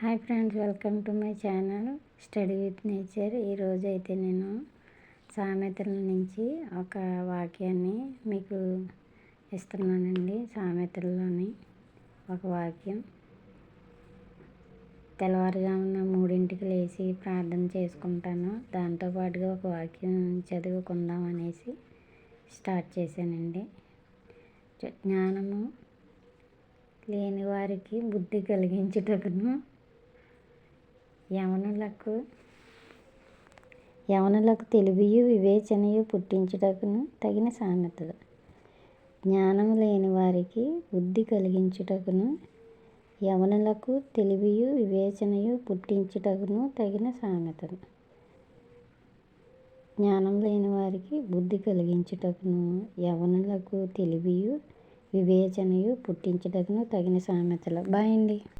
Hi friends, welcome to my channel study with nature. ఈరోజు అయితే నేను సామెతల నుంచి ఒక వాక్యాన్ని మీకు ఇస్తున్నానండి. సామెతల్లోని ఒక వాక్యం. తెల్లవారుజామున 3ంటికి లేచి ప్రార్థన చేసుకుంటాను. దాంతోపాటుగా ఒక వాక్యం చదువుకుందాం అనేసి స్టార్ట్ చేశానండి. జ్ఞానము లేని వారికి బుద్ధి కలిగించుటకును యవనులకు తెలివియు వివేచనయు పుట్టించుటకును తగిన సామెతలు. జ్ఞానము లేని వారికి బుద్ధి కలిగించుటకును యవనులకు తెలివియు వివేచనయు పుట్టించుటకును తగిన సామెతలు. జ్ఞానం లేని వారికి బుద్ధి కలిగించుటకును యవనులకు తెలివియు వివేచనయు పుట్టించుటకును తగిన సామెతలు. బాయ్ అండి.